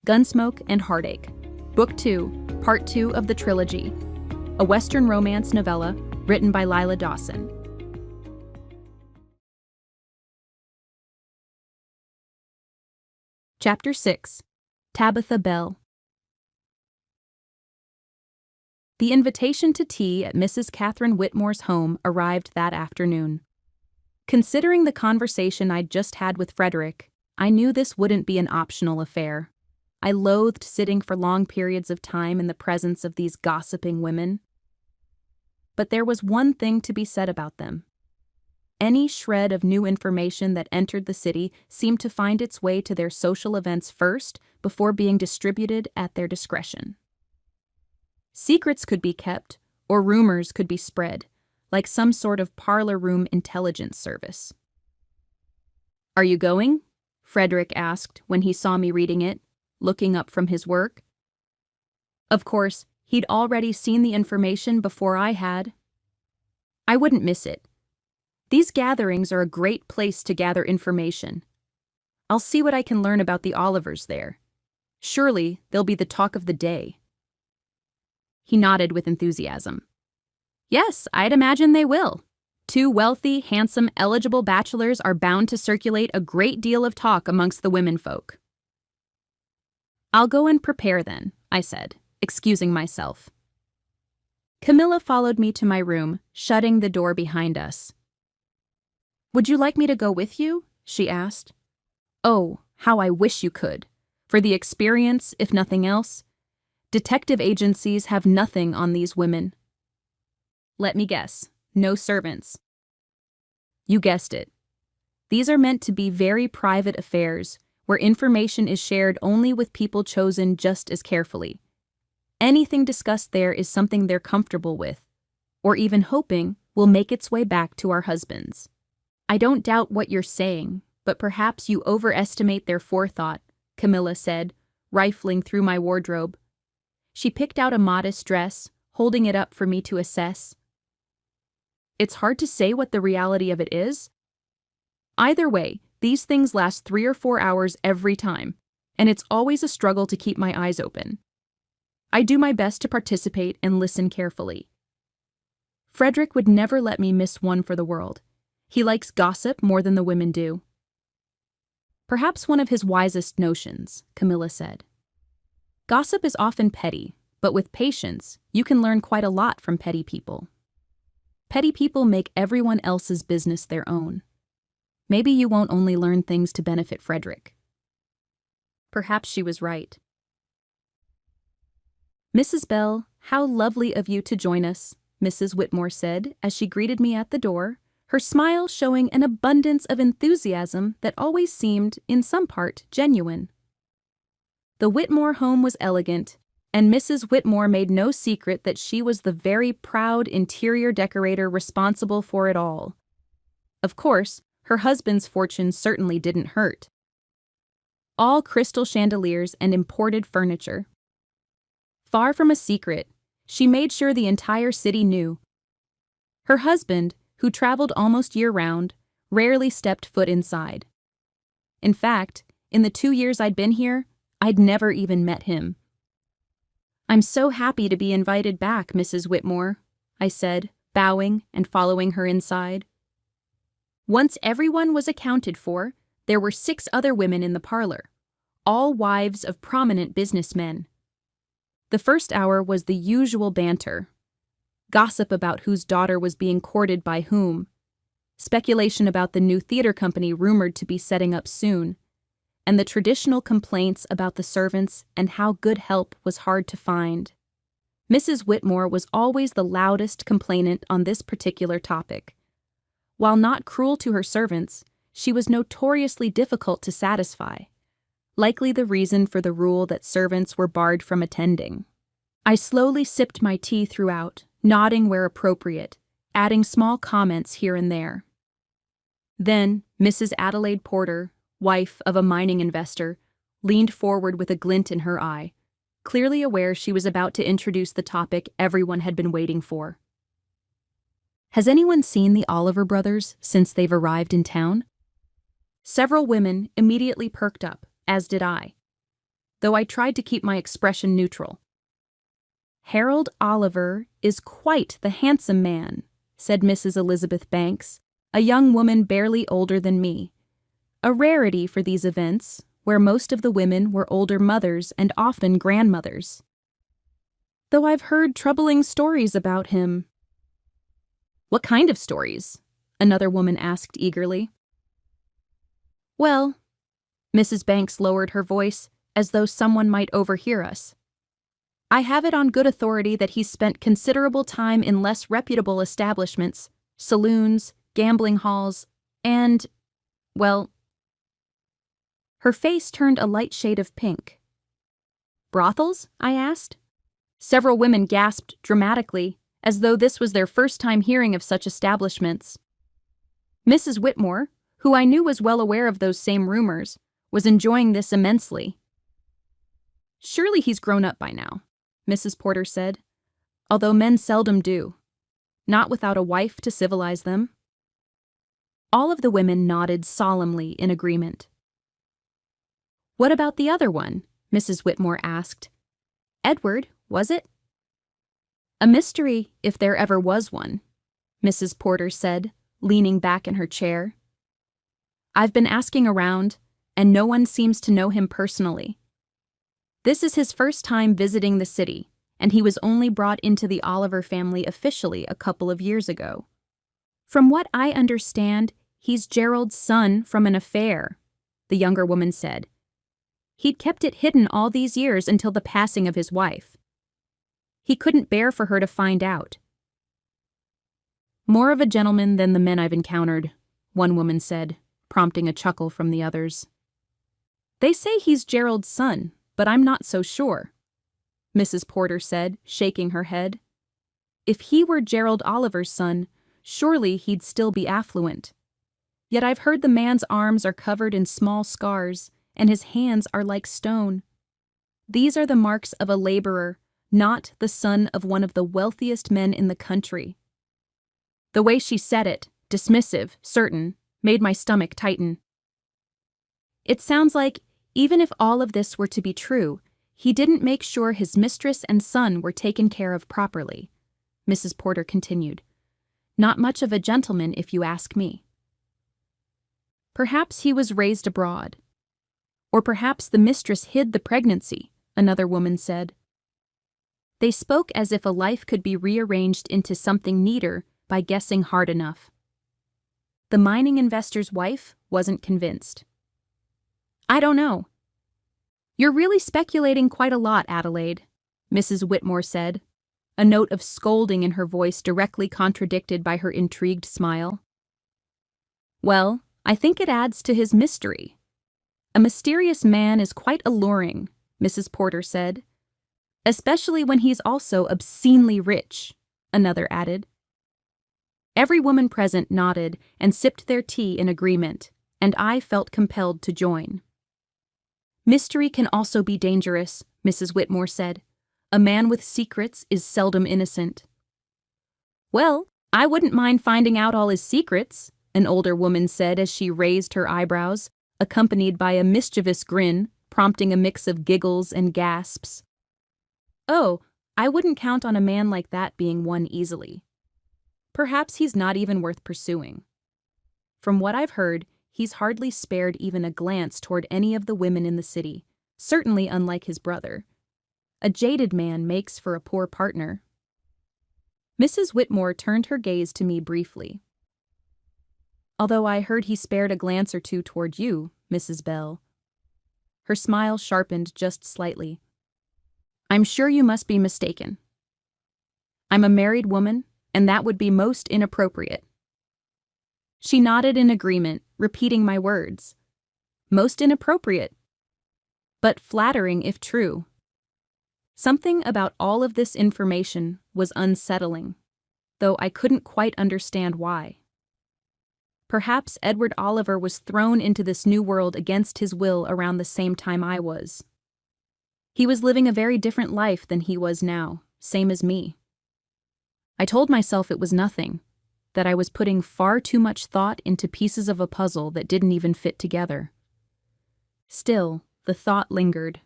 Gunsmoke and Heartache, Book 2, Part 2 of the trilogy, a Western romance novella written by Lila Dawson. Chapter 6, Tabitha Bell. The invitation to tea at Mrs. Catherine Whitmore's home arrived that afternoon. Considering the conversation I'd just had with Frederick, I knew this wouldn't be an optional affair. I loathed sitting for long periods of time in the presence of these gossiping women. But there was one thing to be said about them. Any shred of new information that entered the city seemed to find its way to their social events first before being distributed at their discretion. Secrets could be kept, or rumors could be spread, like some sort of parlor room intelligence service. "Are you going?" Frederick asked when he saw me reading it, looking up from his work. Of course, he'd already seen the information before I had. I wouldn't miss it. These gatherings are a great place to gather information. I'll see what I can learn about the Olivers there. Surely they'll be the talk of the day. He nodded with enthusiasm. Yes, I'd imagine they will. Two wealthy, handsome, eligible bachelors are bound to circulate a great deal of talk amongst the womenfolk. I'll go and prepare then, I said, excusing myself. Camilla followed me to my room, shutting the door behind us. Would you like me to go with you? She asked. Oh, how I wish you could. For the experience, if nothing else. Detective agencies have nothing on these women. Let me guess, no servants. You guessed it. These are meant to be very private affairs, where information is shared only with people chosen just as carefully. Anything discussed there is something they're comfortable with, or even hoping will make its way back to our husbands. I don't doubt what you're saying, but perhaps you overestimate their forethought, Camilla said, rifling through my wardrobe. She picked out a modest dress, holding it up for me to assess. It's hard to say what the reality of it is. Either way, these things last 3 or 4 hours every time, and it's always a struggle to keep my eyes open. I do my best to participate and listen carefully. Frederick would never let me miss one for the world. He likes gossip more than the women do. Perhaps one of his wisest notions, Camilla said. Gossip is often petty, but with patience, you can learn quite a lot from petty people. Petty people make everyone else's business their own. Maybe you won't only learn things to benefit Frederick. Perhaps she was right. Mrs. Bell, how lovely of you to join us, Mrs. Whitmore said as she greeted me at the door, her smile showing an abundance of enthusiasm that always seemed, in some part, genuine. The Whitmore home was elegant, and Mrs. Whitmore made no secret that she was the very proud interior decorator responsible for it all. Of course, her husband's fortune certainly didn't hurt. All crystal chandeliers and imported furniture. Far from a secret, she made sure the entire city knew. Her husband, who traveled almost year-round, rarely stepped foot inside. In fact, in the 2 years I'd been here, I'd never even met him. I'm so happy to be invited back, Mrs. Whitmore, I said, bowing and following her inside. Once everyone was accounted for, there were 6 other women in the parlor, all wives of prominent businessmen. The first hour was the usual banter. Gossip about whose daughter was being courted by whom. Speculation about the new theater company rumored to be setting up soon. And the traditional complaints about the servants and how good help was hard to find. Mrs. Whitmore was always the loudest complainant on this particular topic. While not cruel to her servants, she was notoriously difficult to satisfy, likely the reason for the rule that servants were barred from attending. I slowly sipped my tea throughout, nodding where appropriate, adding small comments here and there. Then, Mrs. Adelaide Porter, wife of a mining investor, leaned forward with a glint in her eye, clearly aware she was about to introduce the topic everyone had been waiting for. Has anyone seen the Oliver brothers since they've arrived in town? Several women immediately perked up, as did I. though I tried to keep my expression neutral. "Harold Oliver is quite the handsome man," said Mrs. Elizabeth Banks, a young woman barely older than me. A rarity for these events, where most of the women were older mothers and often grandmothers. "Though I've heard troubling stories about him." "What kind of stories?" another woman asked eagerly. "Well," Mrs. Banks lowered her voice as though someone might overhear us. "I have it on good authority that he's spent considerable time in less reputable establishments, saloons, gambling halls, and, well..." Her face turned a light shade of pink. "Brothels?" I asked. Several women gasped dramatically, as though this was their first time hearing of such establishments. Mrs. Whitmore, who I knew was well aware of those same rumors, was enjoying this immensely. "Surely he's grown up by now," Mrs. Porter said, "although men seldom do. Not without a wife to civilize them." All of the women nodded solemnly in agreement. "What about the other one?" Mrs. Whitmore asked. "Edward, was it?" "A mystery, if there ever was one," Mrs. Porter said, leaning back in her chair. "I've been asking around, and no one seems to know him personally. This is his first time visiting the city, and he was only brought into the Oliver family officially a couple of years ago. From what I understand, he's Gerald's son from an affair," the younger woman said. "He'd kept it hidden all these years until the passing of his wife. He couldn't bear for her to find out." "More of a gentleman than the men I've encountered," one woman said, prompting a chuckle from the others. "They say he's Gerald's son, but I'm not so sure," Mrs. Porter said, shaking her head. "If he were Gerald Oliver's son, surely he'd still be affluent. Yet I've heard the man's arms are covered in small scars, and his hands are like stone. These are the marks of a laborer, not the son of one of the wealthiest men in the country." The way she said it, dismissive, certain, made my stomach tighten. "It sounds like, even if all of this were to be true, he didn't make sure his mistress and son were taken care of properly," Mrs. Porter continued. "Not much of a gentleman, if you ask me." "Perhaps he was raised abroad. Or perhaps the mistress hid the pregnancy," another woman said. They spoke as if a life could be rearranged into something neater by guessing hard enough. The mining investor's wife wasn't convinced. "I don't know." "You're really speculating quite a lot, Adelaide," Mrs. Whitmore said, a note of scolding in her voice directly contradicted by her intrigued smile. "Well, I think it adds to his mystery. A mysterious man is quite alluring," Mrs. Porter said. "Especially when he's also obscenely rich," another added. Every woman present nodded and sipped their tea in agreement, and I felt compelled to join. "Mystery can also be dangerous," Mrs. Whitmore said. "A man with secrets is seldom innocent." "Well, I wouldn't mind finding out all his secrets," an older woman said as she raised her eyebrows, accompanied by a mischievous grin, prompting a mix of giggles and gasps. "Oh, I wouldn't count on a man like that being won easily. Perhaps he's not even worth pursuing. From what I've heard, he's hardly spared even a glance toward any of the women in the city, certainly unlike his brother. A jaded man makes for a poor partner." Mrs. Whitmore turned her gaze to me briefly. "Although I heard he spared a glance or two toward you, Mrs. Bell." Her smile sharpened just slightly. "I'm sure you must be mistaken. I'm a married woman, and that would be most inappropriate." She nodded in agreement, repeating my words. Most inappropriate, but flattering if true. Something about all of this information was unsettling, though I couldn't quite understand why. Perhaps Edward Oliver was thrown into this new world against his will around the same time I was. He was living a very different life than he was now, same as me. I told myself it was nothing, that I was putting far too much thought into pieces of a puzzle that didn't even fit together. Still, the thought lingered.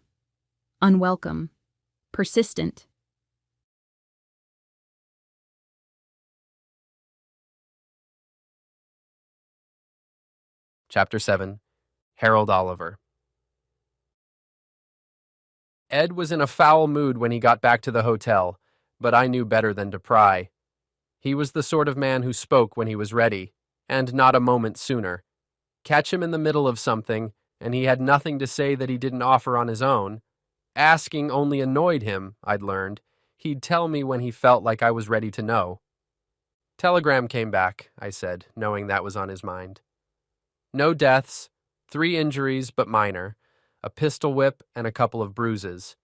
unwelcome, persistent. Chapter 7. Harold Oliver. Ed was in a foul mood when he got back to the hotel, but I knew better than to pry. He was the sort of man who spoke when he was ready, and not a moment sooner. Catch him in the middle of something, and he had nothing to say that he didn't offer on his own. Asking only annoyed him, I'd learned. He'd tell me when he felt like I was ready to know. Telegram came back, I said, knowing that was on his mind. No deaths, 3 injuries but minor, a pistol whip and a couple of bruises.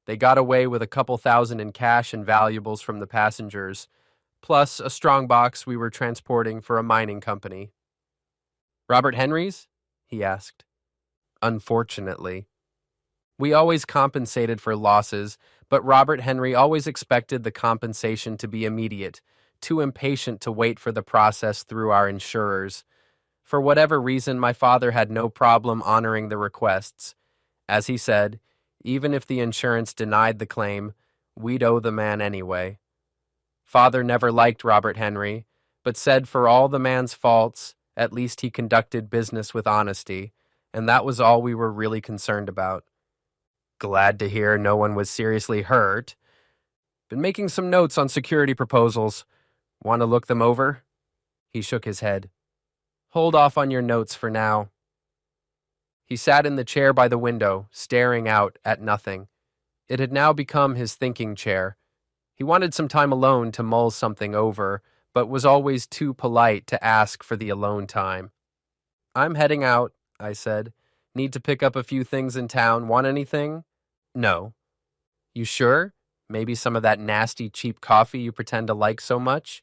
They got away with a couple thousand in cash and valuables from the passengers, plus a strongbox we were transporting for a mining company. Robert Henry's? He asked. Unfortunately. We always compensated for losses, but Robert Henry always expected the compensation to be immediate, too impatient to wait for the process through our insurers. For whatever reason, my father had no problem honoring the requests. As he said, even if the insurance denied the claim, we'd owe the man anyway. Father never liked Robert Henry, but said for all the man's faults, at least he conducted business with honesty, and that was all we were really concerned about. Glad to hear no one was seriously hurt. Been making some notes on security proposals. Want to look them over? He shook his head. Hold off on your notes for now. He sat in the chair by the window, staring out at nothing. It had now become his thinking chair. He wanted some time alone to mull something over, but was always too polite to ask for the alone time. I'm heading out, I said. Need to pick up a few things in town. Want anything? No. You sure? Maybe some of that nasty, cheap coffee you pretend to like so much?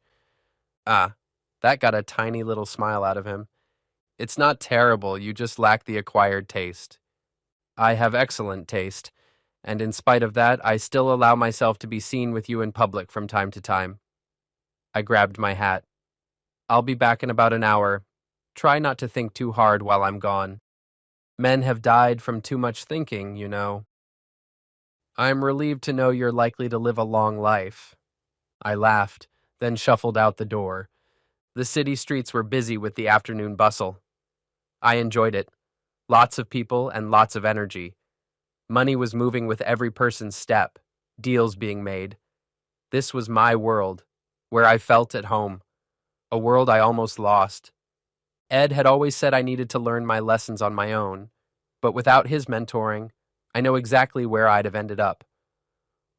Ah, that got a tiny little smile out of him. It's not terrible, you just lack the acquired taste. I have excellent taste, and in spite of that, I still allow myself to be seen with you in public from time to time. I grabbed my hat. I'll be back in about an hour. Try not to think too hard while I'm gone. Men have died from too much thinking, you know. I'm relieved to know you're likely to live a long life. I laughed, then shuffled out the door. The city streets were busy with the afternoon bustle. I enjoyed it. Lots of people and lots of energy. Money was moving with every person's step, deals being made. This was my world, where I felt at home, a world I almost lost. Ed had always said I needed to learn my lessons on my own, but without his mentoring, I know exactly where I'd have ended up.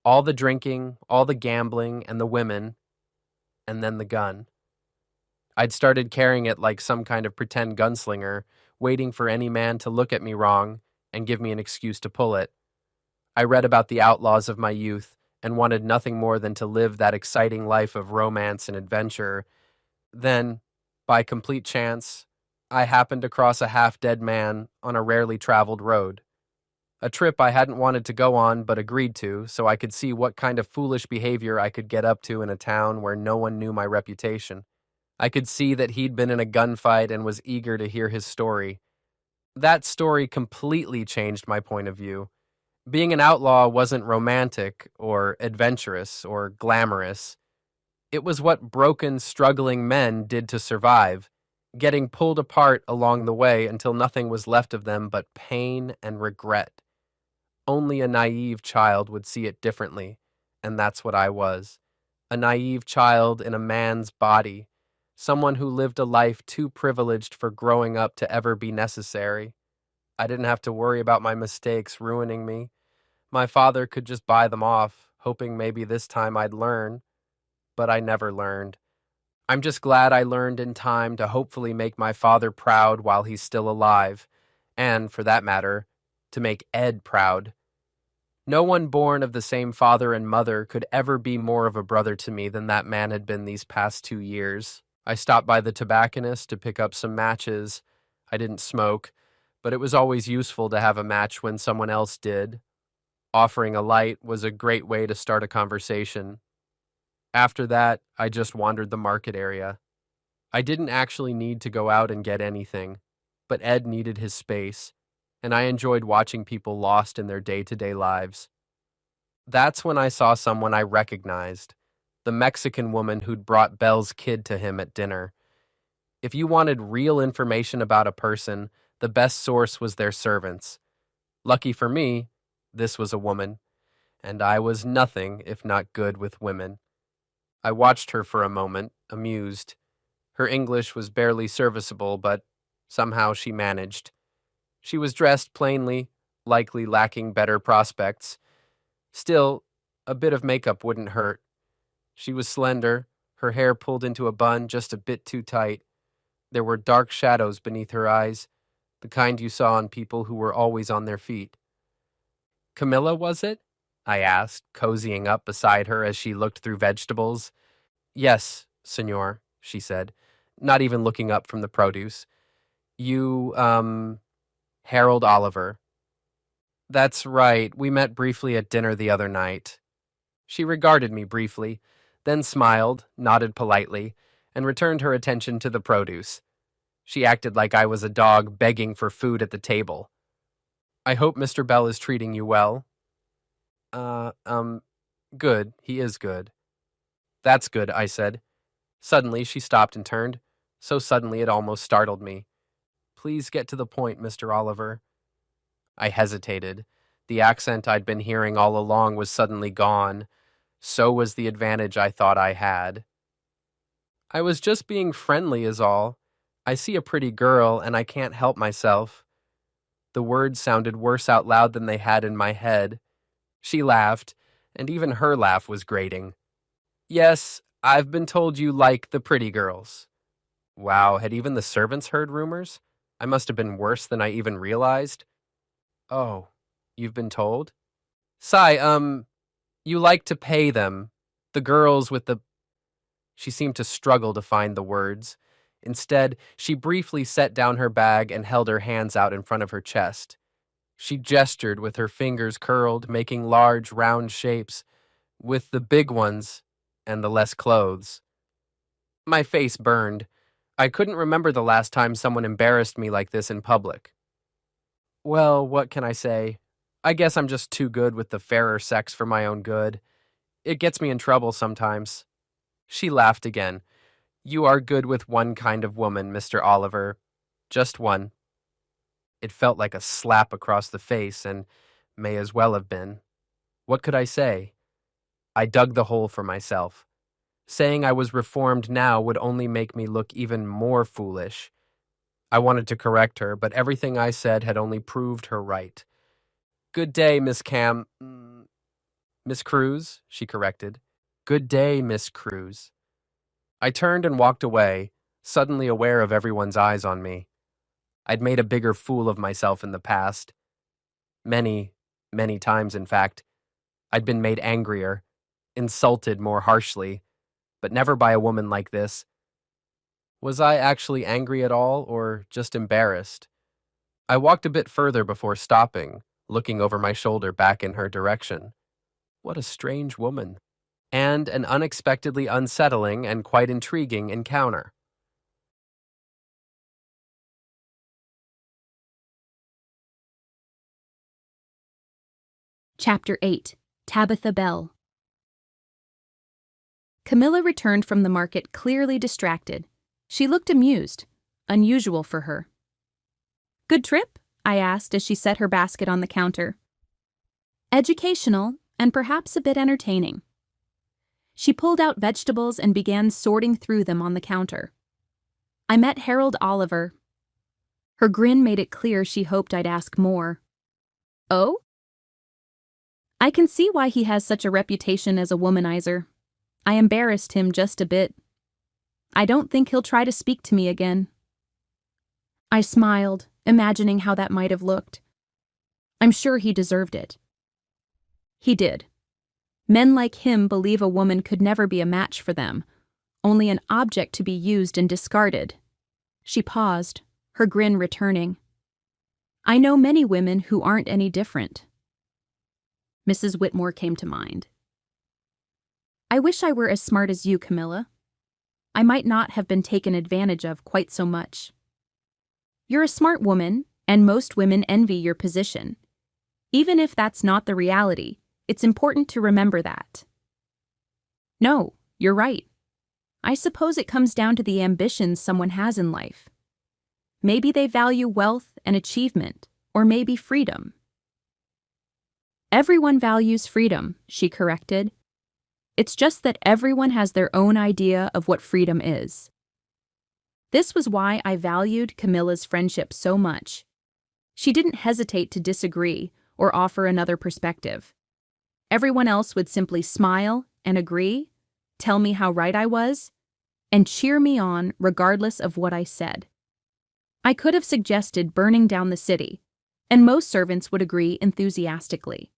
All the drinking, all the gambling, and the women, and then the gun. I'd started carrying it like some kind of pretend gunslinger, waiting for any man to look at me wrong and give me an excuse to pull it. I read about the outlaws of my youth and wanted nothing more than to live that exciting life of romance and adventure. Then, by complete chance, I happened across a half-dead man on a rarely traveled road. A trip I hadn't wanted to go on but agreed to so I could see what kind of foolish behavior I could get up to in a town where no one knew my reputation. I could see that he'd been in a gunfight and was eager to hear his story. That story completely changed my point of view. Being an outlaw wasn't romantic or adventurous or glamorous. It was what broken, struggling men did to survive, getting pulled apart along the way until nothing was left of them but pain and regret. Only a naive child would see it differently, and that's what I was. A naive child in a man's body, someone who lived a life too privileged for growing up to ever be necessary. I didn't have to worry about my mistakes ruining me. My father could just buy them off, hoping maybe this time I'd learn. But I never learned. I'm just glad I learned in time to hopefully make my father proud while he's still alive, and, for that matter, to make Ed proud. No one born of the same father and mother could ever be more of a brother to me than that man had been these past 2 years. I stopped by the tobacconist to pick up some matches. I didn't smoke, but it was always useful to have a match when someone else did. Offering a light was a great way to start a conversation. After that, I just wandered the market area. I didn't actually need to go out and get anything, but Ed needed his space. and I enjoyed watching people lost in their day-to-day lives. That's when I saw someone I recognized, the Mexican woman who'd brought Belle's kid to him at dinner. If you wanted real information about a person, the best source was their servants. Lucky for me, this was a woman, and I was nothing if not good with women. I watched her for a moment, amused. Her English was barely serviceable, but somehow she managed. She was dressed plainly, likely lacking better prospects. Still, a bit of makeup wouldn't hurt. She was slender, her hair pulled into a bun just a bit too tight. There were dark shadows beneath her eyes, the kind you saw on people who were always on their feet. Camilla, was it? I asked, cozying up beside her as she looked through vegetables. Yes, senor, she said, not even looking up from the produce. You, Harold Oliver. That's right, we met briefly at dinner the other night. She regarded me briefly, then smiled, nodded politely, and returned her attention to the produce. She acted like I was a dog begging for food at the table. I hope Mr. Bell is treating you well. Good, he is good. That's good, I said. Suddenly she stopped and turned, so suddenly it almost startled me. Please get to the point, Mr. Oliver. I hesitated. The accent I'd been hearing all along was suddenly gone. So was the advantage I thought I had. I was just being friendly is all. I see a pretty girl, and I can't help myself. The words sounded worse out loud than they had in my head. She laughed, and even her laugh was grating. Yes, I've been told you like the pretty girls. Wow, had even the servants heard rumors? I must have been worse than I even realized. Oh, you've been told? You like to pay them. The girls with the... She seemed to struggle to find the words. Instead, she briefly set down her bag and held her hands out in front of her chest. She gestured with her fingers curled, making large, round shapes, with the big ones and the less clothes. My face burned. I couldn't remember the last time someone embarrassed me like this in public. Well, what can I say? I guess I'm just too good with the fairer sex for my own good. It gets me in trouble sometimes. She laughed again. You are good with one kind of woman, Mr. Oliver. Just one. It felt like a slap across the face, and may as well have been. What could I say? I dug the hole for myself. Saying I was reformed now would only make me look even more foolish. I wanted to correct her, but everything I said had only proved her right. Good day, Miss Miss Cruz, she corrected. Good day, Miss Cruz. I turned and walked away, suddenly aware of everyone's eyes on me. I'd made a bigger fool of myself in the past. Many, many times, in fact. I'd been made angrier, insulted more harshly, but never by a woman like this. Was I actually angry at all, or just embarrassed? I walked a bit further before stopping, looking over my shoulder back in her direction. What a strange woman. And an unexpectedly unsettling and quite intriguing encounter. Chapter 8. Tabitha Bell. Camilla returned from the market clearly distracted. She looked amused, unusual for her. Good trip? I asked as she set her basket on the counter. Educational, and perhaps a bit entertaining. She pulled out vegetables and began sorting through them on the counter. I met Harold Oliver. Her grin made it clear she hoped I'd ask more. Oh? I can see why he has such a reputation as a womanizer. I embarrassed him just a bit. I don't think he'll try to speak to me again. I smiled, imagining how that might have looked. I'm sure he deserved it. He did. Men like him believe a woman could never be a match for them, only an object to be used and discarded. She paused, her grin returning. I know many women who aren't any different. Mrs. Whitmore came to mind. I wish I were as smart as you, Camilla. I might not have been taken advantage of quite so much. You're a smart woman, and most women envy your position. Even if that's not the reality, it's important to remember that. No, you're right. I suppose it comes down to the ambitions someone has in life. Maybe they value wealth and achievement, or maybe freedom. Everyone values freedom, she corrected. It's just that everyone has their own idea of what freedom is. This was why I valued Camilla's friendship so much. She didn't hesitate to disagree or offer another perspective. Everyone else would simply smile and agree, tell me how right I was, and cheer me on regardless of what I said. I could have suggested burning down the city, and most servants would agree enthusiastically.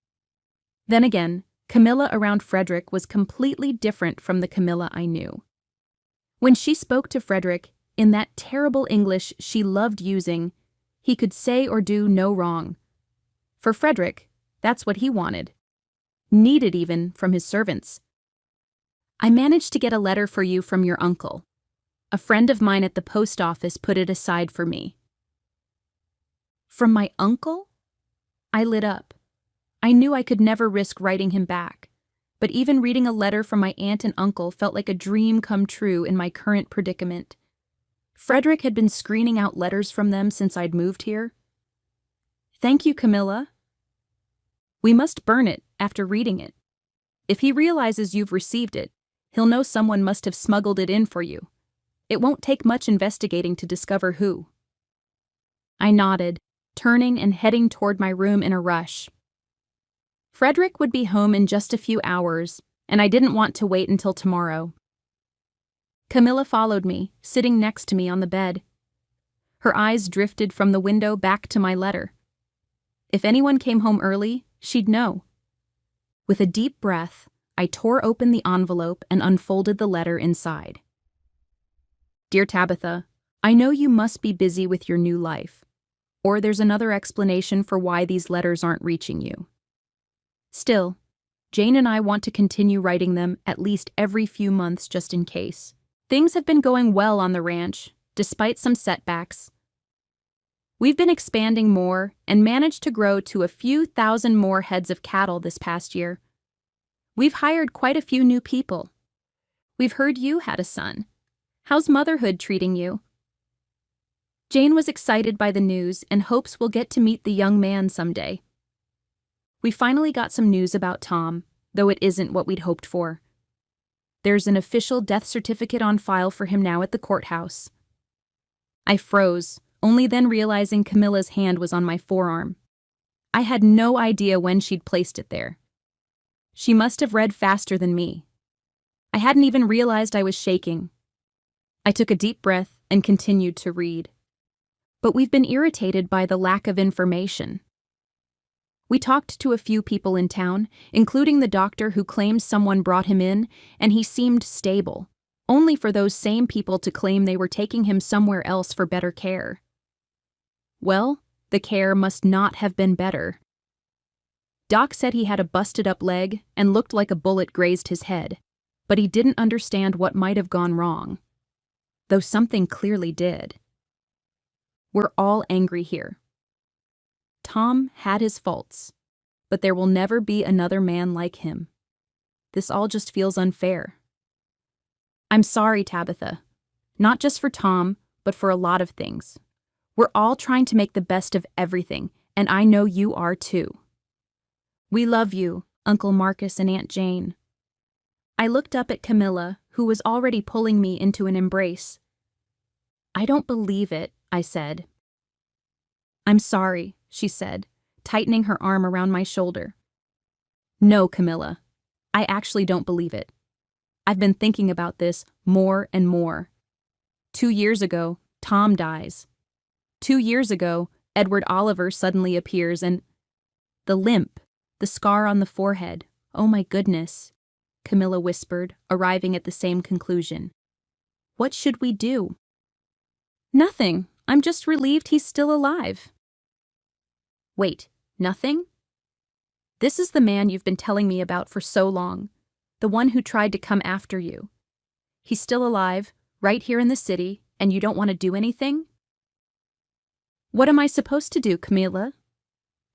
Then again, Camilla around Frederick was completely different from the Camilla I knew. When she spoke to Frederick in that terrible English she loved using, he could say or do no wrong. For Frederick, that's what he wanted. Needed even from his servants. I managed to get a letter for you from your uncle. A friend of mine at the post office put it aside for me. From my uncle? I lit up. I knew I could never risk writing him back, but even reading a letter from my aunt and uncle felt like a dream come true in my current predicament. Frederick had been screening out letters from them since I'd moved here. Thank you, Camilla. We must burn it after reading it. If he realizes you've received it, he'll know someone must have smuggled it in for you. It won't take much investigating to discover who. I nodded, turning and heading toward my room in a rush. Frederick would be home in just a few hours, and I didn't want to wait until tomorrow. Camilla followed me, sitting next to me on the bed. Her eyes drifted from the window back to my letter. If anyone came home early, she'd know. With a deep breath, I tore open the envelope and unfolded the letter inside. Dear Tabitha, I know you must be busy with your new life, or there's another explanation for why these letters aren't reaching you. Still, Jane and I want to continue writing them at least every few months just in case. Things have been going well on the ranch, despite some setbacks. We've been expanding more and managed to grow to a few thousand more heads of cattle this past year. We've hired quite a few new people. We've heard you had a son. How's motherhood treating you? Jane was excited by the news and hopes we'll get to meet the young man someday. We finally got some news about Tom, though it isn't what we'd hoped for. There's an official death certificate on file for him now at the courthouse. I froze, only then realizing Camilla's hand was on my forearm. I had no idea when she'd placed it there. She must have read faster than me. I hadn't even realized I was shaking. I took a deep breath and continued to read. But we've been irritated by the lack of information. We talked to a few people in town, including the doctor who claims someone brought him in, and he seemed stable, only for those same people to claim they were taking him somewhere else for better care. Well, the care must not have been better. Doc said he had a busted-up leg and looked like a bullet grazed his head, but he didn't understand what might have gone wrong, though something clearly did. We're all angry here. Tom had his faults, but there will never be another man like him. This all just feels unfair. I'm sorry, Tabitha. Not just for Tom, but for a lot of things. We're all trying to make the best of everything, and I know you are too. We love you, Uncle Marcus and Aunt Jane. I looked up at Camilla, who was already pulling me into an embrace. I don't believe it, I said. I'm sorry, she said, tightening her arm around my shoulder. No, Camilla, I actually don't believe it. I've been thinking about this more and more. 2 years ago, Tom dies. 2 years ago, Edward Oliver suddenly appears and... The limp, the scar on the forehead, oh my goodness, Camilla whispered, arriving at the same conclusion. What should we do? Nothing. I'm just relieved he's still alive. Wait, nothing? This is the man you've been telling me about for so long, the one who tried to come after you. He's still alive, right here in the city, and you don't want to do anything? What am I supposed to do, Camilla?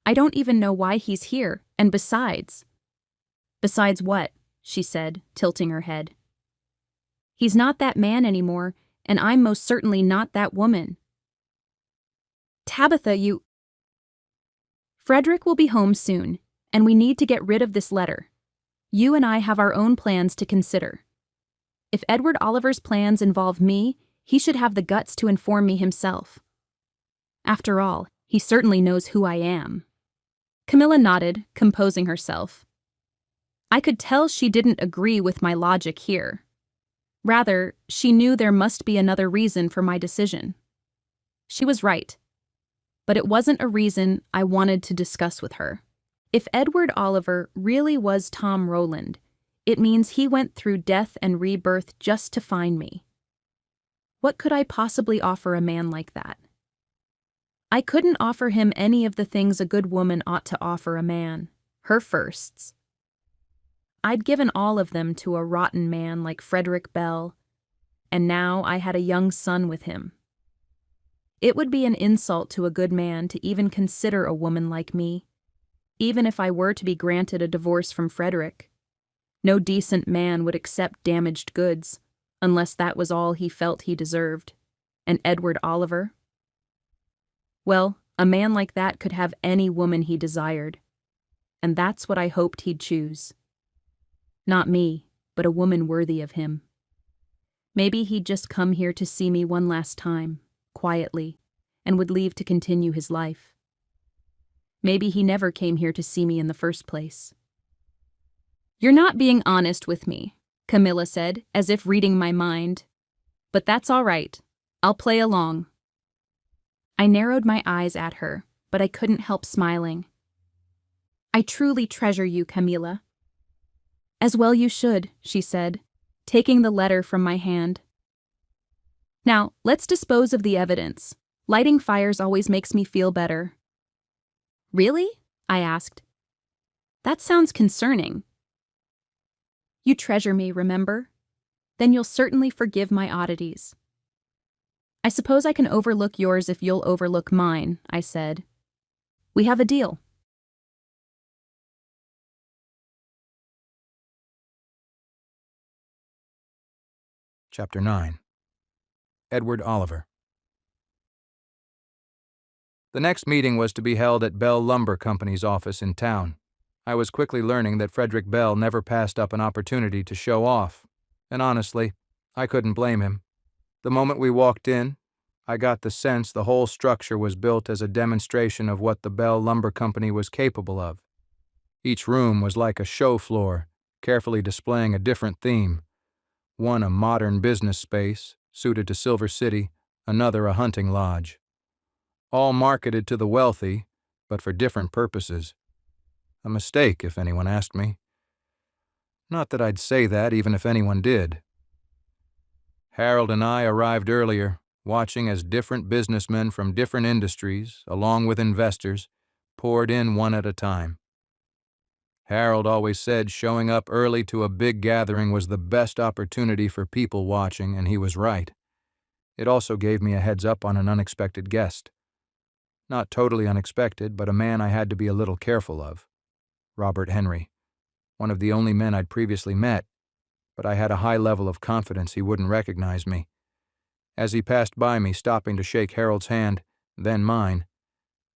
I don't even know why he's here, and besides. Besides what? She said, tilting her head. He's not that man anymore, and I'm most certainly not that woman. Tabitha, you... Frederick will be home soon, and we need to get rid of this letter. You and I have our own plans to consider. If Edward Oliver's plans involve me, he should have the guts to inform me himself. After all, he certainly knows who I am. Camilla nodded, composing herself. I could tell she didn't agree with my logic here. Rather, she knew there must be another reason for my decision. She was right. But it wasn't a reason I wanted to discuss with her. If Edward Oliver really was Tom Rowland, it means he went through death and rebirth just to find me. What could I possibly offer a man like that? I couldn't offer him any of the things a good woman ought to offer a man, her firsts. I'd given all of them to a rotten man like Frederick Bell, and now I had a young son with him. It would be an insult to a good man to even consider a woman like me, even if I were to be granted a divorce from Frederick. No decent man would accept damaged goods, unless that was all he felt he deserved. And Edward Oliver? Well, a man like that could have any woman he desired, and that's what I hoped he'd choose. Not me, but a woman worthy of him. Maybe he'd just come here to see me one last time, quietly, and would leave to continue his life. Maybe he never came here to see me in the first place. You're not being honest with me, Camilla said, as if reading my mind. But that's all right. I'll play along. I narrowed my eyes at her, but I couldn't help smiling. I truly treasure you, Camilla. As well you should, she said, taking the letter from my hand. Now, let's dispose of the evidence. Lighting fires always makes me feel better. Really? I asked. That sounds concerning. You treasure me, remember? Then you'll certainly forgive my oddities. I suppose I can overlook yours if you'll overlook mine, I said. We have a deal. Chapter 9. Edward Oliver. The next meeting was to be held at Bell Lumber Company's office in town. I was quickly learning that Frederick Bell never passed up an opportunity to show off, and honestly, I couldn't blame him. The moment we walked in, I got the sense the whole structure was built as a demonstration of what the Bell Lumber Company was capable of. Each room was like a show floor, carefully displaying a different theme. One a modern business space, suited to Silver City, another a hunting lodge. All marketed to the wealthy, but for different purposes. A mistake, if anyone asked me. Not that I'd say that even if anyone did. Harold and I arrived earlier, watching as different businessmen from different industries, along with investors, poured in one at a time. Harold always said showing up early to a big gathering was the best opportunity for people watching, and he was right. It also gave me a heads up on an unexpected guest. Not totally unexpected, but a man I had to be a little careful of. Robert Henry, one of the only men I'd previously met, but I had a high level of confidence he wouldn't recognize me. As he passed by me, stopping to shake Harold's hand, then mine,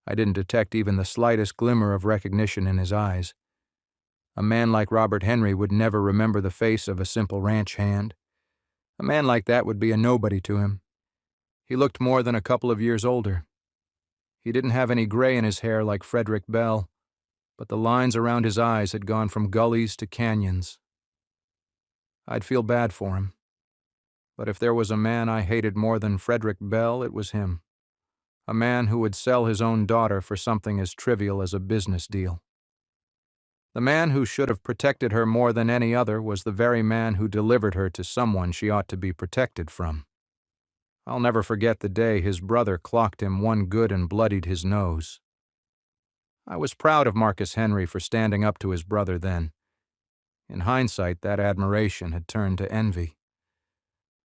I didn't detect even the slightest glimmer of recognition in his eyes. A man like Robert Henry would never remember the face of a simple ranch hand. A man like that would be a nobody to him. He looked more than a couple of years older. He didn't have any gray in his hair like Frederick Bell, but the lines around his eyes had gone from gullies to canyons. I'd feel bad for him. But if there was a man I hated more than Frederick Bell, it was him. A man who would sell his own daughter for something as trivial as a business deal. The man who should have protected her more than any other was the very man who delivered her to someone she ought to be protected from. I'll never forget the day his brother clocked him one good and bloodied his nose. I was proud of Marcus Henry for standing up to his brother then. In hindsight, that admiration had turned to envy.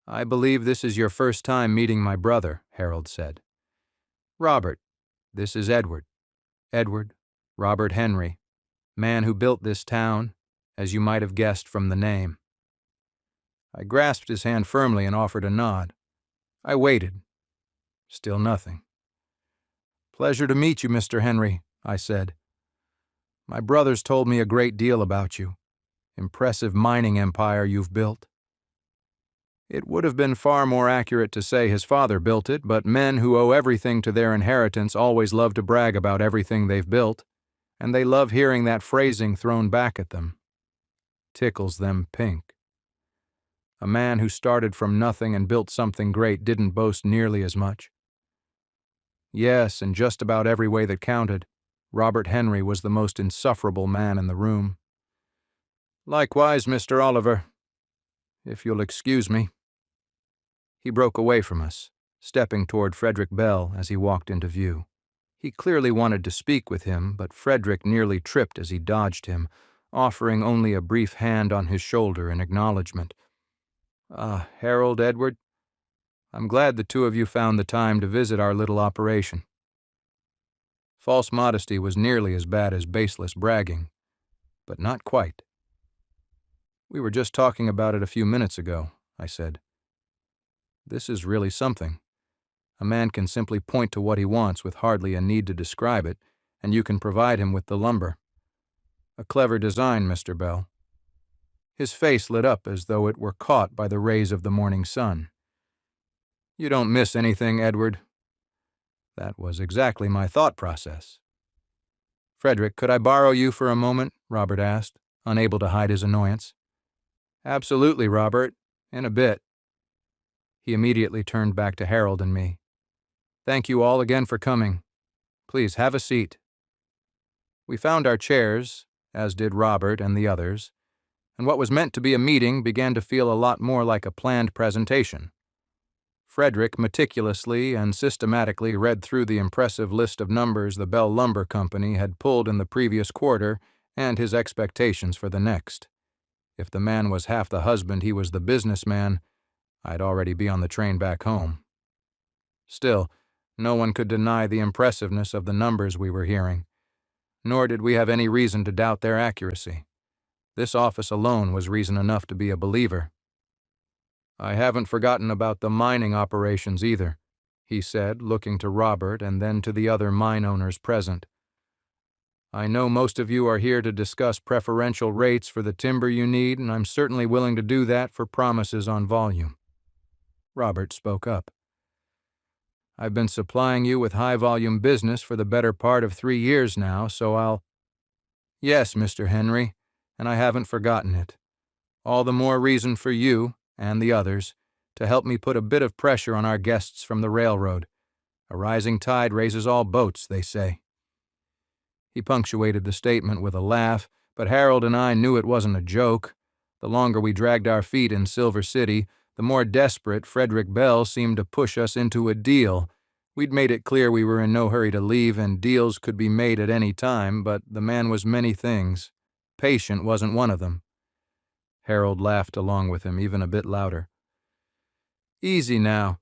I believe this is your first time meeting my brother, Harold said. Robert, This is Edward. Edward Robert Henry, man who built this town, as you might have guessed from the name." I grasped his hand firmly and offered a nod. I waited. Still nothing. "Pleasure to meet you, Mr. Henry," I said. "My brothers told me a great deal about you. Impressive mining empire you've built." It would have been far more accurate to say his father built it, but men who owe everything to their inheritance always love to brag about everything they've built, and they love hearing that phrasing thrown back at them. Tickles them pink. A man who started from nothing and built something great didn't boast nearly as much. Yes, in just about every way that counted, Robert Henry was the most insufferable man in the room. "Likewise, Mr. Oliver, if you'll excuse me." He broke away from us, stepping toward Frederick Bell as he walked into view. He clearly wanted to speak with him, but Frederick nearly tripped as he dodged him, offering only a brief hand on his shoulder in acknowledgement. "Ah, Harold, Edward, I'm glad the two of you found the time to visit our little operation." False modesty was nearly as bad as baseless bragging, but not quite. "We were just talking about it a few minutes ago," I said. "This is really something. A man can simply point to what he wants with hardly a need to describe it, and you can provide him with the lumber. A clever design, Mr. Bell." His face lit up as though it were caught by the rays of the morning sun. "You don't miss anything, Edward." That was exactly my thought process. "Frederick, could I borrow you for a moment?" Robert asked, unable to hide his annoyance. "Absolutely, Robert. In a bit." He immediately turned back to Harold and me. "Thank you all again for coming. Please have a seat." We found our chairs, as did Robert and the others, and what was meant to be a meeting began to feel a lot more like a planned presentation. Frederick meticulously and systematically read through the impressive list of numbers the Bell Lumber Company had pulled in the previous quarter and his expectations for the next. If the man was half the husband he was the businessman, I'd already be on the train back home. Still, no one could deny the impressiveness of the numbers we were hearing, nor did we have any reason to doubt their accuracy. This office alone was reason enough to be a believer. "I haven't forgotten about the mining operations either," he said, looking to Robert and then to the other mine owners present. "I know most of you are here to discuss preferential rates for the timber you need, and I'm certainly willing to do that for promises on volume." Robert spoke up. "I've been supplying you with high-volume business for the better part of 3 years now, so I'll—" "Yes, Mr. Henry, and I haven't forgotten it. All the more reason for you, and the others, to help me put a bit of pressure on our guests from the railroad. A rising tide raises all boats, they say." He punctuated the statement with a laugh, but Harold and I knew it wasn't a joke. The longer we dragged our feet in Silver City, the more desperate Frederick Bell seemed to push us into a deal. We'd made it clear we were in no hurry to leave and deals could be made at any time, but the man was many things. Patient wasn't one of them. Harold laughed along with him, even a bit louder. "Easy now.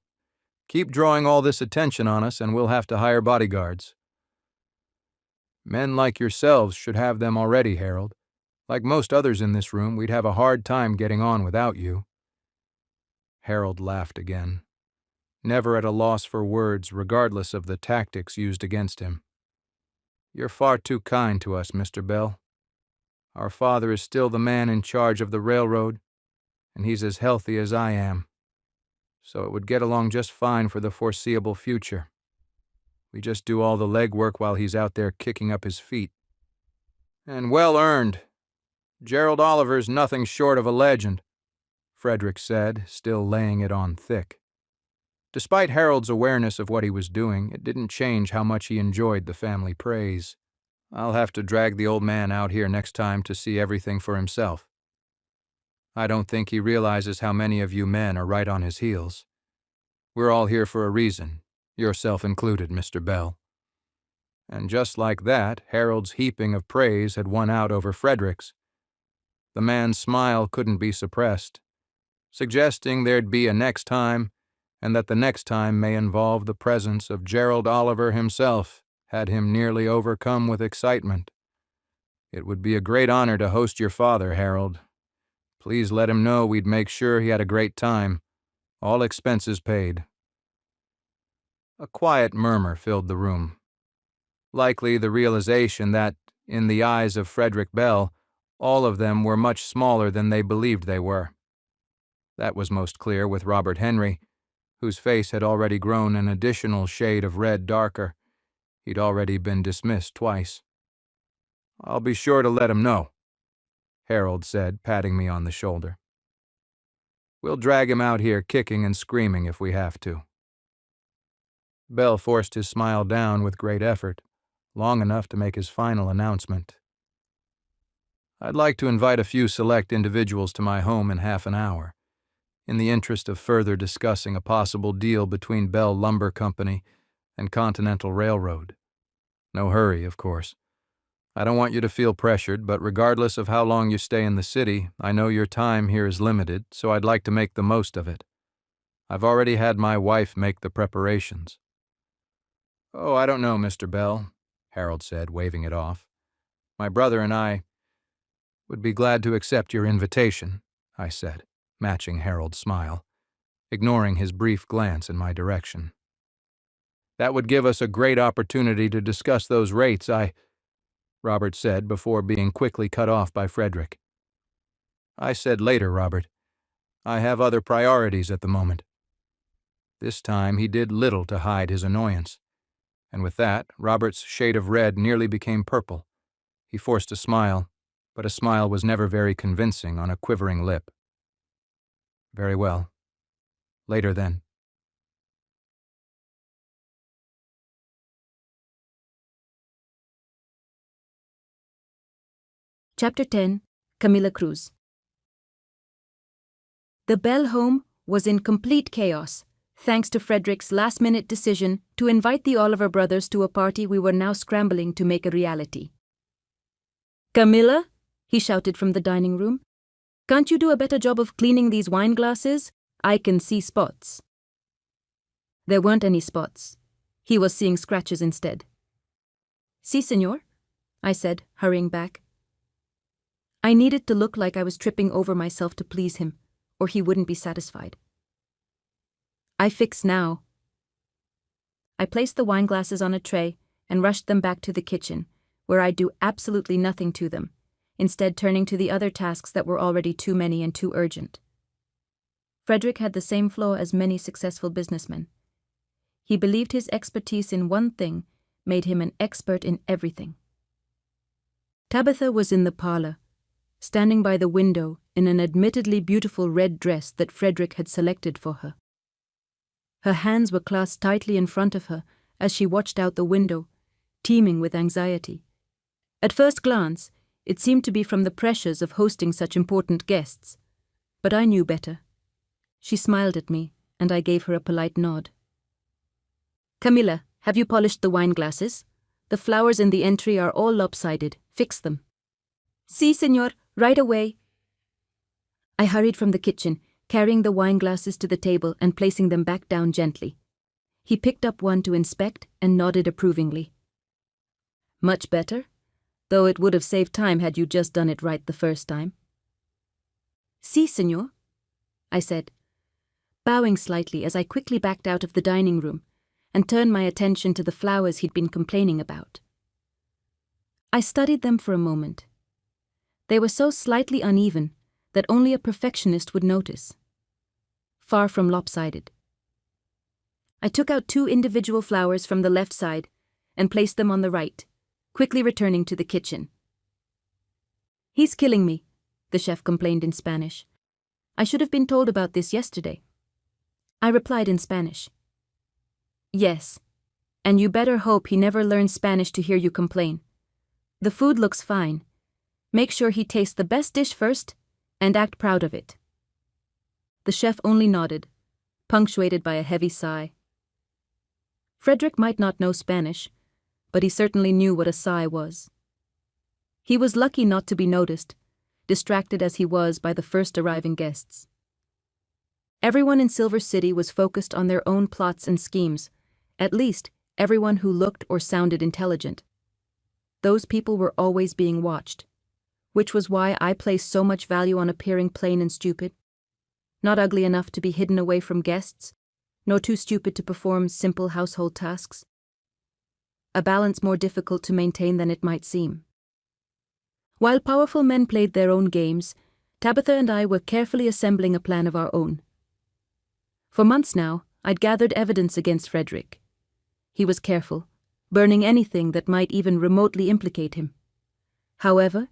Keep drawing all this attention on us and we'll have to hire bodyguards." "Men like yourselves should have them already, Harold. Like most others in this room, we'd have a hard time getting on without you." Harold laughed again, never at a loss for words regardless of the tactics used against him. "You're far too kind to us, Mr. Bell. Our father is still the man in charge of the railroad, and he's as healthy as I am, so it would get along just fine for the foreseeable future. We just do all the legwork while he's out there kicking up his feet." "And well earned. Gerald Oliver's nothing short of a legend," Frederick said, still laying it on thick. Despite Harold's awareness of what he was doing, it didn't change how much he enjoyed the family praise. "I'll have to drag the old man out here next time to see everything for himself. I don't think he realizes how many of you men are right on his heels. We're all here for a reason, yourself included, Mr. Bell." And just like that, Harold's heaping of praise had won out over Frederick's. The man's smile couldn't be suppressed, suggesting there'd be a next time, and that the next time may involve the presence of Gerald Oliver himself. had him nearly overcome with excitement. "It would be a great honor to host your father, Harold. Please let him know we'd make sure he had a great time. All expenses paid." A quiet murmur filled the room. Likely the realization that, in the eyes of Frederick Bell, all of them were much smaller than they believed they were. That was most clear with Robert Henry, whose face had already grown an additional shade of red darker. He'd already been dismissed twice. "I'll be sure to let him know," Harold said, patting me on the shoulder. "We'll drag him out here kicking and screaming if we have to." Bell forced his smile down with great effort, long enough to make his final announcement. "I'd like to invite a few select individuals to my home in half an hour, in the interest of further discussing a possible deal between Bell Lumber Company and Continental Railroad. No hurry, of course. I don't want you to feel pressured, but regardless of how long you stay in the city, I know your time here is limited, so I'd like to make the most of it. I've already had my wife make the preparations." "Oh, I don't know, Mr. Bell," Harold said, waving it off. "My brother and I would be glad to accept your invitation," I said, matching Harold's smile, ignoring his brief glance in my direction. "That would give us a great opportunity to discuss those rates Robert said before being quickly cut off by Frederick. "I said later, Robert. I have other priorities at the moment." This time he did little to hide his annoyance, and with that, Robert's shade of red nearly became purple. He forced a smile, but a smile was never very convincing on a quivering lip. "Very well. Later then." Chapter 10, Camilla Cruz. The Bell home was in complete chaos, thanks to Frederick's last-minute decision to invite the Oliver brothers to a party we were now scrambling to make a reality. "Camilla," he shouted from the dining room, "can't you do a better job of cleaning these wine glasses? I can see spots." There weren't any spots. He was seeing scratches instead. "Si, senor," I said, hurrying back. I needed to look like I was tripping over myself to please him, or he wouldn't be satisfied. "I fix now." I placed the wine glasses on a tray and rushed them back to the kitchen, where I'd do absolutely nothing to them, instead turning to the other tasks that were already too many and too urgent. Frederick had the same flaw as many successful businessmen. He believed his expertise in one thing made him an expert in everything. Tabitha was in the parlor, standing by the window in an admittedly beautiful red dress that Frederick had selected for her. Her hands were clasped tightly in front of her as she watched out the window, teeming with anxiety. At first glance, it seemed to be from the pressures of hosting such important guests, but I knew better. She smiled at me, and I gave her a polite nod. "Camilla, have you polished the wine glasses? The flowers in the entry are all lopsided. Fix them." "Si, senor, right away." I hurried from the kitchen, carrying the wine glasses to the table and placing them back down gently. He picked up one to inspect and nodded approvingly. "Much better, though it would have saved time had you just done it right the first time." "Si, senor," I said, bowing slightly as I quickly backed out of the dining room and turned my attention to the flowers he'd been complaining about. I studied them for a moment. They were so slightly uneven that only a perfectionist would notice. Far from lopsided. I took out 2 individual flowers from the left side and placed them on the right, quickly returning to the kitchen. "He's killing me," the chef complained in Spanish. "I should have been told about this yesterday." I replied in Spanish. "Yes, and you better hope he never learns Spanish to hear you complain. The food looks fine. Make sure he tastes the best dish first and act proud of it." The chef only nodded, punctuated by a heavy sigh. Frederick might not know Spanish, but he certainly knew what a sigh was. He was lucky not to be noticed, distracted as he was by the first arriving guests. Everyone in Silver City was focused on their own plots and schemes, at least everyone who looked or sounded intelligent. Those people were always being watched, which was why I placed so much value on appearing plain and stupid, not ugly enough to be hidden away from guests, nor too stupid to perform simple household tasks. A balance more difficult to maintain than it might seem. While powerful men played their own games, Tabitha and I were carefully assembling a plan of our own. For months now, I'd gathered evidence against Frederick. He was careful, burning anything that might even remotely implicate him. However,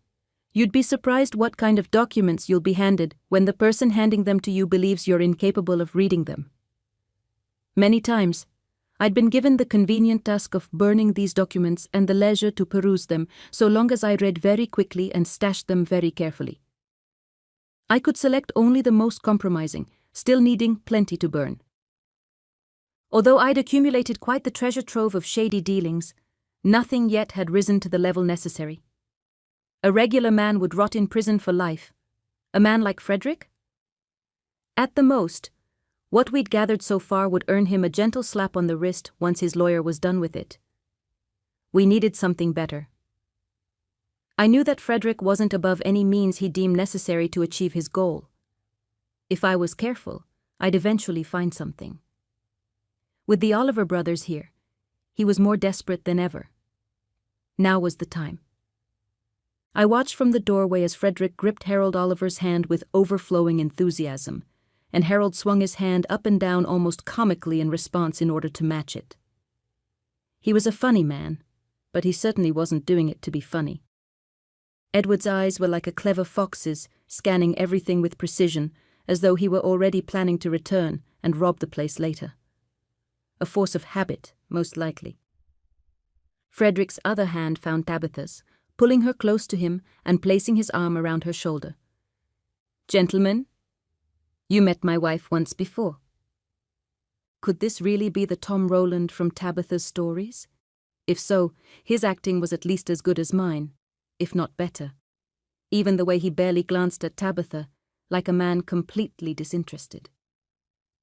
you'd be surprised what kind of documents you'll be handed when the person handing them to you believes you're incapable of reading them. Many times, I'd been given the convenient task of burning these documents and the leisure to peruse them so long as I read very quickly and stashed them very carefully. I could select only the most compromising, still needing plenty to burn. Although I'd accumulated quite the treasure trove of shady dealings, nothing yet had risen to the level necessary. A regular man would rot in prison for life. A man like Frederick? At the most, what we'd gathered so far would earn him a gentle slap on the wrist once his lawyer was done with it. We needed something better. I knew that Frederick wasn't above any means he deemed necessary to achieve his goal. If I was careful, I'd eventually find something. With the Oliver brothers here, he was more desperate than ever. Now was the time. I watched from the doorway as Frederick gripped Harold Oliver's hand with overflowing enthusiasm, and Harold swung his hand up and down almost comically in response in order to match it. He was a funny man, but he certainly wasn't doing it to be funny. Edward's eyes were like a clever fox's, scanning everything with precision, as though he were already planning to return and rob the place later. A force of habit, most likely. Frederick's other hand found Tabitha's, pulling her close to him and placing his arm around her shoulder. "Gentlemen, you met my wife once before." Could this really be the Tom Rowland from Tabitha's stories? If so, his acting was at least as good as mine, if not better. Even the way he barely glanced at Tabitha, like a man completely disinterested.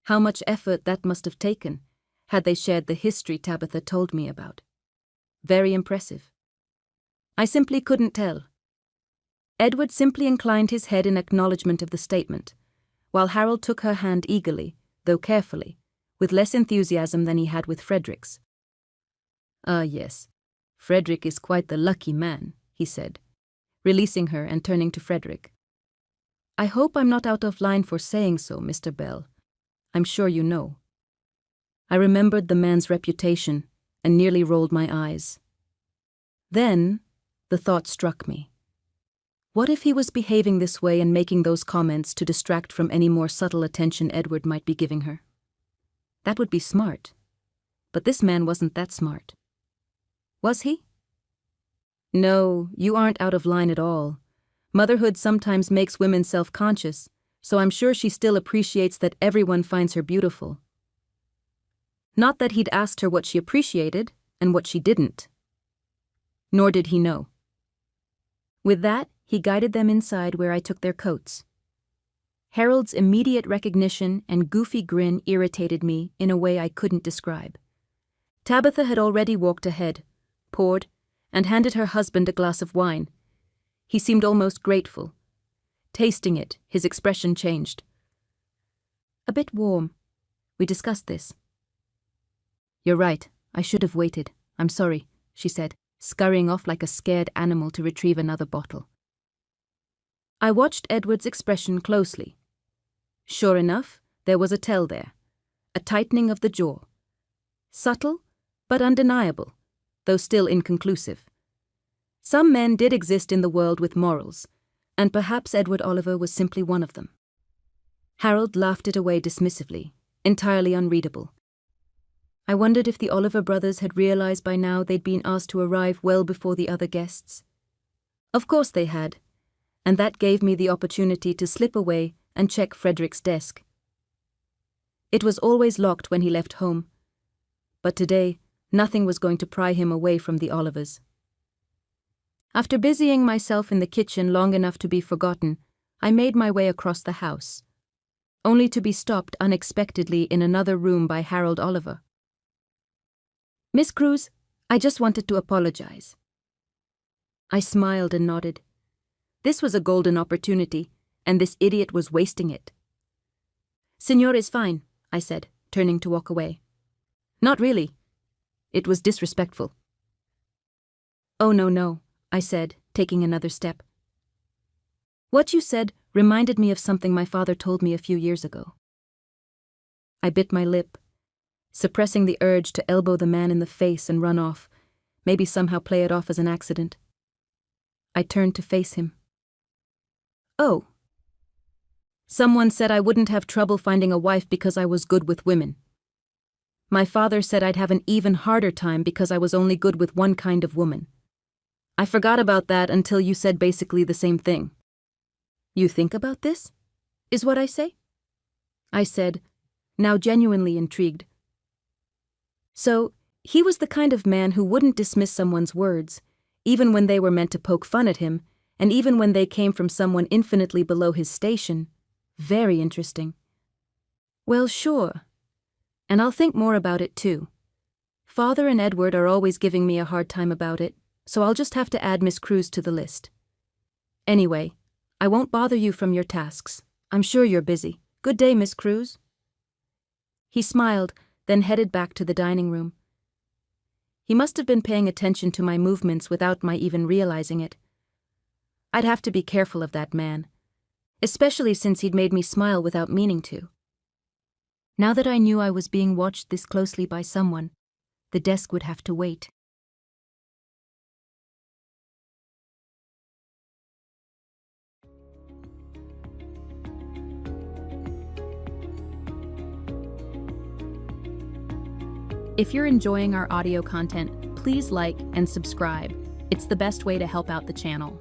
How much effort that must have taken, had they shared the history Tabitha told me about. Very impressive. I simply couldn't tell. Edward simply inclined his head in acknowledgement of the statement, while Harold took her hand eagerly, though carefully, with less enthusiasm than he had with Frederick's. "Ah, yes, Frederick is quite the lucky man," he said, releasing her and turning to Frederick. "I hope I'm not out of line for saying so, Mr. Bell. I'm sure you know." I remembered the man's reputation and nearly rolled my eyes. Then, the thought struck me. What if he was behaving this way and making those comments to distract from any more subtle attention Edward might be giving her? That would be smart. But this man wasn't that smart. Was he? "No, you aren't out of line at all. Motherhood sometimes makes women self-conscious, so I'm sure she still appreciates that everyone finds her beautiful." Not that he'd asked her what she appreciated and what she didn't. Nor did he know. With that, he guided them inside where I took their coats. Harold's immediate recognition and goofy grin irritated me in a way I couldn't describe. Tabitha had already walked ahead, poured, and handed her husband a glass of wine. He seemed almost grateful. Tasting it, his expression changed. "A bit warm. We discussed this." "You're right. I should have waited. I'm sorry," she said, scurrying off like a scared animal to retrieve another bottle. I watched Edward's expression closely. Sure enough, there was a tell there, a tightening of the jaw. Subtle, but undeniable, though still inconclusive. Some men did exist in the world with morals, and perhaps Edward Oliver was simply one of them. Harold laughed it away dismissively, entirely unreadable. I wondered if the Oliver brothers had realized by now they'd been asked to arrive well before the other guests. Of course they had, and that gave me the opportunity to slip away and check Frederick's desk. It was always locked when he left home, but today nothing was going to pry him away from the Olivers. After busying myself in the kitchen long enough to be forgotten, I made my way across the house, only to be stopped unexpectedly in another room by Harold Oliver. Miss Cruz, I just wanted to apologize. I smiled and nodded. This was a golden opportunity, and this idiot was wasting it. Senor is fine, I said, turning to walk away. Not really. It was disrespectful. Oh, no, I said, taking another step. What you said reminded me of something my father told me a few years ago. I bit my lip, suppressing the urge to elbow the man in the face and run off, maybe somehow play it off as an accident. I turned to face him. Oh. Someone said I wouldn't have trouble finding a wife because I was good with women. My father said I'd have an even harder time because I was only good with one kind of woman. I forgot about that until you said basically the same thing. You think about this? Is what I say? I said, now genuinely intrigued. So, he was the kind of man who wouldn't dismiss someone's words, even when they were meant to poke fun at him, and even when they came from someone infinitely below his station. Very interesting. Well, sure. And I'll think more about it too. Father and Edward are always giving me a hard time about it, so I'll just have to add Miss Cruz to the list. Anyway, I won't bother you from your tasks. I'm sure you're busy. Good day, Miss Cruz. He smiled, then headed back to the dining room. He must have been paying attention to my movements without my even realizing it. I'd have to be careful of that man, especially since he'd made me smile without meaning to. Now that I knew I was being watched this closely by someone, the desk would have to wait. If you're enjoying our audio content, please like and subscribe. It's the best way to help out the channel.